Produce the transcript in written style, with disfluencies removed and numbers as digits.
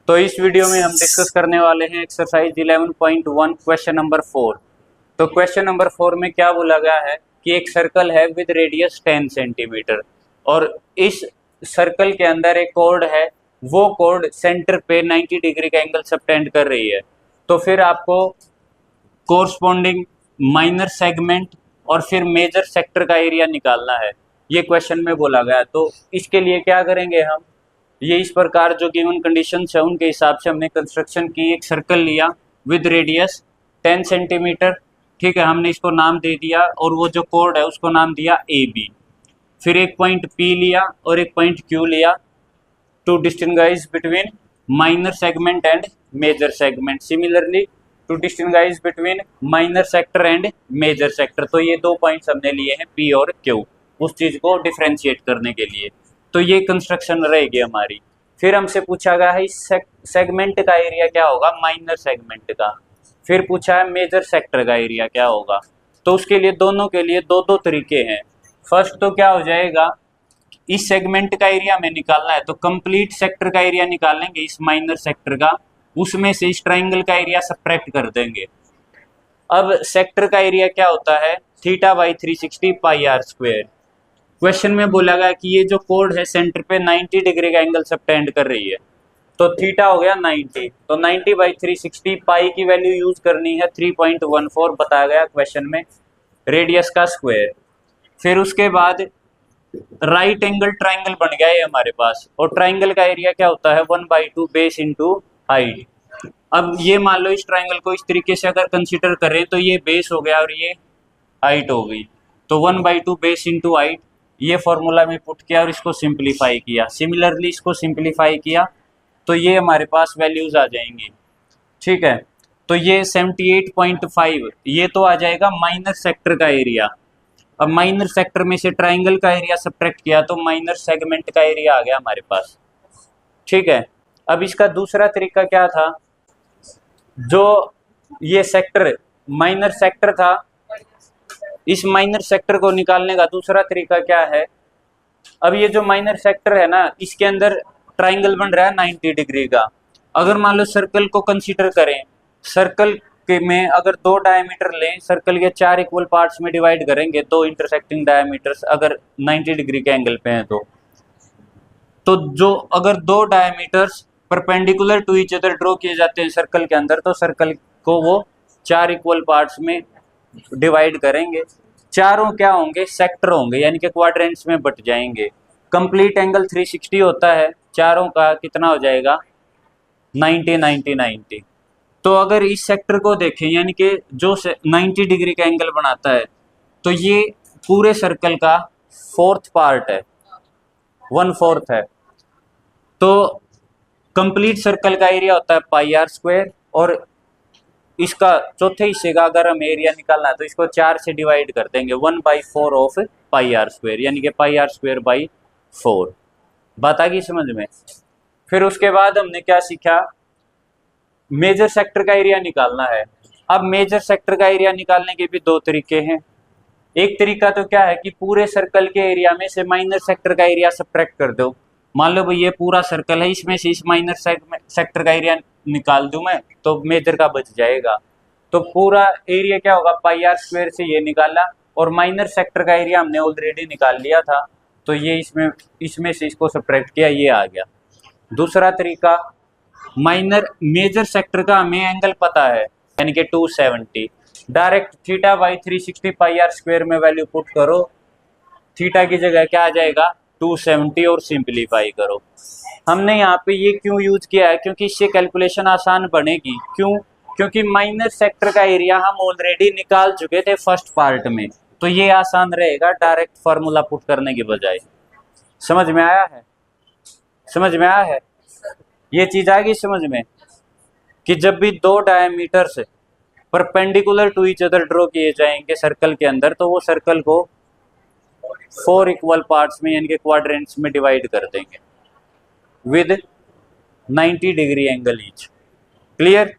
तो इस वीडियो में हम डिस्कस करने वाले हैं एक्सरसाइज 11.1 क्वेश्चन नंबर 4। तो क्वेश्चन नंबर 4 में क्या बोला गया है कि एक सर्कल है विद रेडियस 10 सेंटीमीटर और इस सर्कल के अंदर एक कॉर्ड है, वो कॉर्ड सेंटर पे 90 डिग्री का एंगल सबटेंड कर रही है। तो फिर आपको कोरस्पॉन्डिंग माइनर सेगमेंट और फिर मेजर सेक्टर का एरिया निकालना है, ये क्वेश्चन में बोला गया। तो इसके लिए क्या करेंगे हम, ये इस प्रकार जो गिवन कंडीशंस है उनके हिसाब से हमने कंस्ट्रक्शन की। एक सर्कल लिया विद रेडियस 10 सेंटीमीटर, ठीक है, हमने इसको नाम दे दिया और वो जो कोड है उसको नाम दिया ए बी। फिर एक पॉइंट पी लिया और एक पॉइंट क्यू लिया to distinguish between minor segment and major segment. Similarly to distinguish between minor sector and major sector. तो ये दो पॉइंट्स हमने लिए हैं पी और क्यू, उस चीज को डिफ्रेंशिएट करने के लिए। तो ये कंस्ट्रक्शन रहेगी हमारी। फिर हमसे पूछा गया है इस सेगमेंट का एरिया क्या होगा, माइनर सेगमेंट का। फिर पूछा है मेजर सेक्टर का एरिया क्या होगा। तो उसके लिए दोनों के लिए दो दो तरीके हैं। फर्स्ट तो क्या हो जाएगा, इस सेगमेंट का एरिया हमें निकालना है तो कंप्लीट सेक्टर का एरिया निकालेंगे इस माइनर सेक्टर का, उसमें से इस ट्राइंगल का एरिया सबट्रैक्ट कर देंगे। अब सेक्टर का एरिया क्या होता है, theta by 360 pi r square. Question में बोला गया कि ये जो कोड है सेंटर पे 90 डिग्री का एंगल सबटेंड कर रही है, तो थीटा हो गया 90, तो 90 बाई 360, पाई की वैल्यू यूज करनी है 3.14 बताया गया क्वेश्चन में, रेडियस का स्क्वायर। फिर उसके बाद राइट एंगल ट्राइंगल बन गया है हमारे पास, और ट्राइंगल का एरिया क्या होता है 1/2 बेस इंटू हाइट। अब ये मान लो इस ट्राइंगल को इस तरीके से अगर कंसीडर करें तो ये बेस हो गया और ये हाइट हो गई, तो 1/2 बेस इंटू हाइट, ये फॉर्मूला में पुट किया और इसको सिंप्लीफाई किया। सिमिलरली इसको सिंप्लीफाई किया तो ये हमारे पास वैल्यूज आ जाएंगी, ठीक है। तो ये 78.5 ये तो आ जाएगा माइनर सेक्टर का एरिया। अब माइनर सेक्टर में से ट्राइंगल का एरिया सबट्रैक्ट किया तो माइनर सेगमेंट का एरिया आ गया हमारे पास, ठीक है। अब इसका दूसरा तरीका क्या था, जो ये सेक्टर माइनर सेक्टर था, इस माइनर सेक्टर को निकालने का दूसरा तरीका क्या है। अब ये जो माइनर सेक्टर है ना, इसके अंदर ट्राइंगल बन रहा है 90 डिग्री का। अगर मान लो सर्कल को कंसीडर करें, सर्कल के में अगर दो डायमीटर लें, सर्कल के 4 इक्वल पार्ट्स में डिवाइड करेंगे, दो इंटरसेक्टिंग डायमीटर्स अगर 90 डिग्री के एंगल पे हैं तो जो अगर दो diameters perpendicular to each other draw किए जाते हैं सर्कल के अंदर, तो सर्कल को वो 4 इक्वल पार्ट्स में डिवाइड करेंगे। चारों क्या होंगे, सेक्टर होंगे, यानी कि क्वाड्रेंट्स में बट जाएंगे। कंप्लीट एंगल 360 होता है, चारों का कितना हो जाएगा 90 90 90। तो अगर इस सेक्टर को देखें, यानी कि जो 90 डिग्री का एंगल बनाता है, तो ये पूरे सर्कल का 4th पार्ट है, 1/4 है। तो कंप्लीट सर्कल का एरिया होता है पाई आर स्क्वायर, और इसका चौथे हिस्से का अगर हम एरिया निकालना है तो इसको 4 से डिवाइड कर देंगे, 1/4 ऑफ पाई आर स्क्वायर, यानी कि पाई आर स्क्वायर बाई 4। बात आ गई समझ में। फिर उसके बाद हमने क्या सीखा, मेजर सेक्टर का एरिया निकालना है। अब मेजर सेक्टर का एरिया निकालने के भी दो तरीके हैं। एक तरीका तो क्या है कि पूरे सर्कल के एरिया में से माइनर सेक्टर का एरिया सबट्रैक्ट कर दो। मान लो भाई ये पूरा सर्कल है, इसमें से इस माइनर सेक्टर का एरिया निकाल दूं मैं, तो मेजर का बच जाएगा। तो पूरा एरिया क्या होगा, पाई आर स्क्वायर से ये निकाला, और माइनर सेक्टर का एरिया हमने ऑलरेडी निकाल लिया था, तो ये इसमें से इसको सबट्रैक्ट किया, ये आ गया। दूसरा तरीका, मेजर सेक्टर का हमें एंगल पता है, यानी कि 270, direct theta by 360 pi r square में वैल्यू पुट करो, थीटा की जगह क्या आ जाएगा 270, और सिंप्लीफाई करो। हमने यहाँ पे ये क्यों यूज किया है, क्योंकि इससे कैलकुलेशन आसान बनेगी। क्यों, क्योंकि माइनर सेक्टर का एरिया हम ऑलरेडी निकाल चुके थे फर्स्ट पार्ट में, तो ये आसान रहेगा डायरेक्ट फार्मूला पुट करने के बजाय। समझ में आया है, समझ में आया है, ये चीज आ गई समझ में, कि जब भी दो diameters perpendicular to each other draw किए जाएंगे सर्कल के अंदर, तो वो सर्कल को 4 इक्वल पार्ट्स में, यानी कि क्वाड्रेंट्स में डिवाइड कर देंगे with 90 degree angle each. Clear.